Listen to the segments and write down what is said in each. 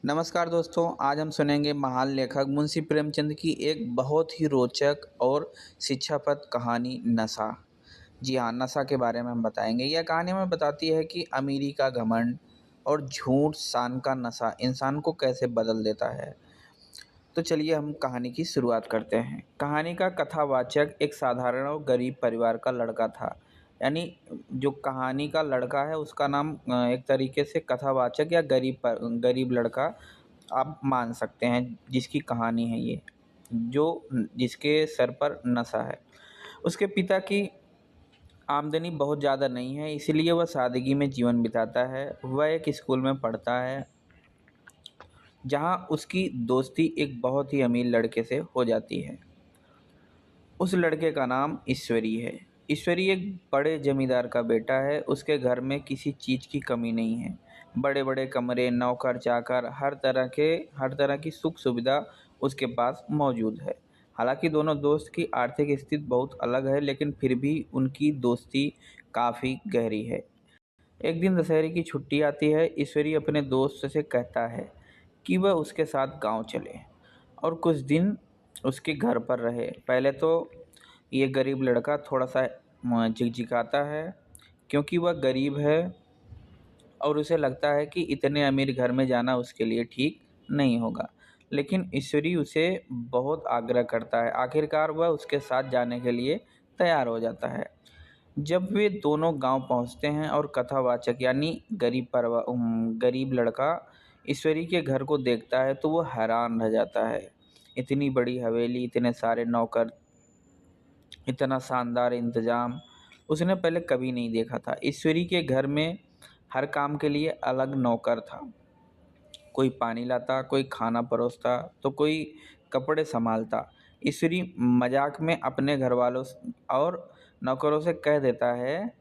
नमस्कार दोस्तों, आज हम सुनेंगे महान लेखक मुंशी प्रेमचंद की एक बहुत ही रोचक और शिक्षाप्रद कहानी नशा। जी हाँ, नशा के बारे में हम बताएंगे। यह कहानी हमें बताती है कि अमीरी का घमंड और झूठ शान का नशा इंसान को कैसे बदल देता है। तो चलिए हम कहानी की शुरुआत करते हैं। कहानी का कथावाचक एक साधारण और गरीब परिवार का लड़का था। यानी जो कहानी का लड़का है उसका नाम एक तरीके से कथावाचक या गरीब लड़का आप मान सकते हैं जिसकी कहानी है ये, जो जिसके सर पर नशा है। उसके पिता की आमदनी बहुत ज़्यादा नहीं है, इसलिए वह सादगी में जीवन बिताता है। वह एक स्कूल में पढ़ता है जहाँ उसकी दोस्ती एक बहुत ही अमीर लड़के से हो जाती है। उस लड़के का नाम ईश्वरी है। ईश्वरी एक बड़े जमींदार का बेटा है। उसके घर में किसी चीज़ की कमी नहीं है। बड़े बड़े कमरे, नौकर चाकर, हर तरह की सुख सुविधा उसके पास मौजूद है। हालांकि दोनों दोस्त की आर्थिक स्थिति बहुत अलग है, लेकिन फिर भी उनकी दोस्ती काफ़ी गहरी है। एक दिन दशहरे की छुट्टी आती है। ईश्वरी अपने दोस्त से कहता है कि वह उसके साथ गांव चले और कुछ दिन उसके घर पर रहे। पहले तो ये गरीब लड़का थोड़ा सा झिकझिकाता है, क्योंकि वह गरीब है और उसे लगता है कि इतने अमीर घर में जाना उसके लिए ठीक नहीं होगा। लेकिन ईश्वरी उसे बहुत आग्रह करता है। आखिरकार वह उसके साथ जाने के लिए तैयार हो जाता है। जब वे दोनों गांव पहुंचते हैं और कथावाचक यानी गरीब लड़का ईश्वरी के घर को देखता है तो वो हैरान रह जाता है। इतनी बड़ी हवेली, इतने सारे नौकर, इतना शानदार इंतजाम उसने पहले कभी नहीं देखा था। ईश्वरी के घर में हर काम के लिए अलग नौकर था। कोई पानी लाता, कोई खाना परोसता, तो कोई कपड़े संभालता। ईश्वरी मजाक में अपने घर वालों और नौकरों से कह देता है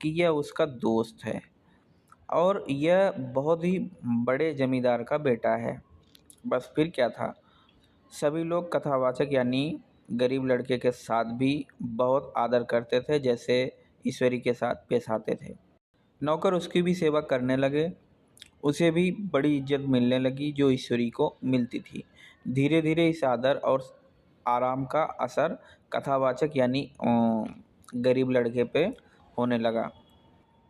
कि यह उसका दोस्त है और यह बहुत ही बड़े जमींदार का बेटा है। बस फिर क्या था, सभी लोग कथावाचक यानी गरीब लड़के के साथ भी बहुत आदर करते थे, जैसे ईश्वरी के साथ पेश आते थे। नौकर उसकी भी सेवा करने लगे। उसे भी बड़ी इज्जत मिलने लगी जो ईश्वरी को मिलती थी। धीरे धीरे इस आदर और आराम का असर कथावाचक यानी गरीब लड़के पे होने लगा।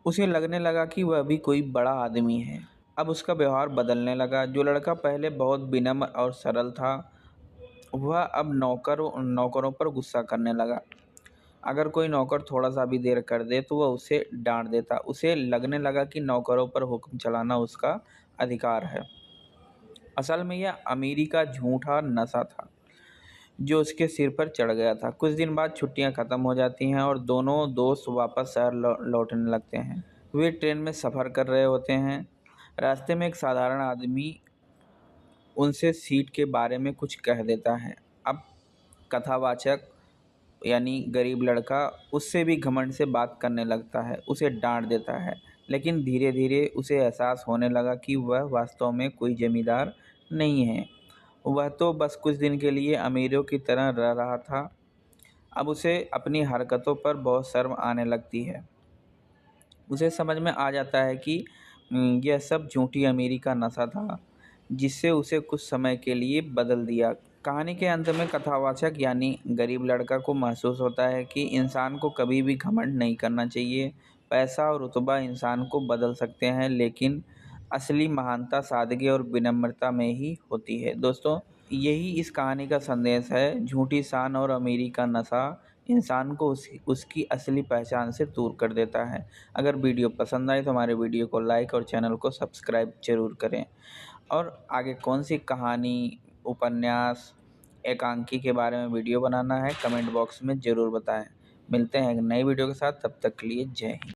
उसे लगने लगा कि वह भी कोई बड़ा आदमी है। अब उसका व्यवहार बदलने लगा। जो लड़का पहले बहुत विनम्र और सरल था, वह अब नौकरों पर गुस्सा करने लगा। अगर कोई नौकर थोड़ा सा भी देर कर दे तो वह उसे डांट देता। उसे लगने लगा कि नौकरों पर हुक्म चलाना उसका अधिकार है। असल में यह अमीरी का झूठा नशा था जो उसके सिर पर चढ़ गया था। कुछ दिन बाद छुट्टियां खत्म हो जाती हैं और दोनों दोस्त वापस शहर लौटने लगते हैं। वे ट्रेन में सफ़र कर रहे होते हैं। रास्ते में एक साधारण आदमी उनसे सीट के बारे में कुछ कह देता है। अब कथावाचक यानी गरीब लड़का उससे भी घमंड से बात करने लगता है, उसे डांट देता है। लेकिन धीरे धीरे उसे एहसास होने लगा कि वह वास्तव में कोई जमींदार नहीं है। वह तो बस कुछ दिन के लिए अमीरों की तरह रह रहा था। अब उसे अपनी हरकतों पर बहुत शर्म आने लगती है। उसे समझ में आ जाता है कि यह सब झूठी अमीरी का नशा था जिससे उसे कुछ समय के लिए बदल दिया। कहानी के अंत में कथावाचक यानी गरीब लड़का को महसूस होता है कि इंसान को कभी भी घमंड नहीं करना चाहिए। पैसा और रुतबा इंसान को बदल सकते हैं, लेकिन असली महानता सादगी और विनम्रता में ही होती है। दोस्तों, यही इस कहानी का संदेश है। झूठी शान और अमीरी का नशा इंसान को उसकी असली पहचान से दूर कर देता है। अगर वीडियो पसंद आए तो हमारे वीडियो को लाइक और चैनल को सब्सक्राइब ज़रूर करें। और आगे कौन सी कहानी, उपन्यास, एकांकी के बारे में वीडियो बनाना है कमेंट बॉक्स में ज़रूर बताएं। मिलते हैं एक नई वीडियो के साथ, तब तक के लिए जय हिंद।